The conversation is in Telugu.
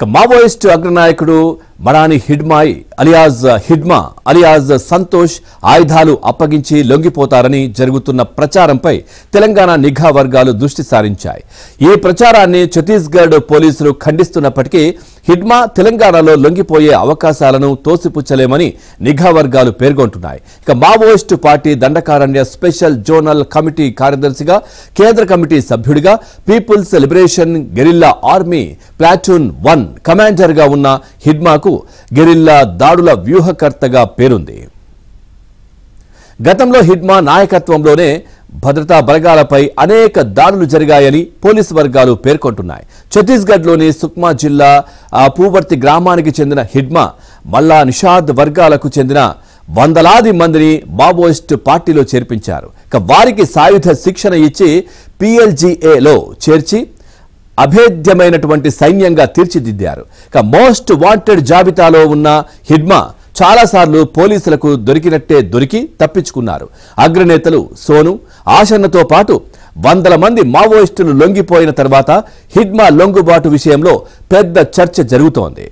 మావోయిస్ట్ అగ్రనాయకుడు మరాని హిడ్మాయి హిడ్మా అలియాజ్ సంతోష్ ఆయుధాలు అప్పగించి లొంగిపోతారని జరుగుతున్న ప్రచారంపై తెలంగాణ నిఘా వర్గాలు దృష్టి సారించాయి. ఈ ప్రచారాన్ని ఛత్తీస్గఢ్ పోలీసులు ఖండిస్తున్నప్పటికీ హిడ్మా తెలంగాణలో లొంగిపోయే అవకాశాలను తోసిపుచ్చలేమని నిఘా వర్గాలు పేర్కొంటున్నాయి. Maoist party Dandakaranya special zonal committee కార్యదర్శిగా, కేంద్ర కమిటీ సభ్యుడిగా, people's liberation guerrilla army platoon 1 commander గా ఉన్న హిడ్మాకు గెరిల్లా దాడుల వ్యూహకర్తగా పేరుంది. గతంలో హిడ్మా నాయకత్వంలోనే భద్రతా బలగాలపై అనేక దాడులు జరిగాయని పోలీసు వర్గాలు పేర్కొంటున్నాయి. ఛత్తీస్గఢ్లోని సుక్మా జిల్లా పూవర్తి గ్రామానికి చెందిన హిడ్మా మల్లా నిషాద్ వర్గాలకు చెందిన వందలాది మందిని మావోయిస్టు పార్టీలో చేర్పించారు. వారికి సాయుధ శిక్షణ ఇచ్చి PLGAలో చేర్చి అభేద్యమైనటువంటి సైన్యంగా తీర్చిదిద్దారు. మోస్ట్ వాంటెడ్ జాబితాలో ఉన్న హిడ్మా చాలాసార్లు పోలీసులకు దొరికినట్టే దొరికి తప్పించుకున్నారు. అగ్రనేతలు సోను, ఆశన్నతో పాటు వందల మంది మావోయిస్టులు లొంగిపోయిన తర్వాత హిడ్మా లొంగుబాటు విషయంలో పెద్ద చర్చ జరుగుతోంది.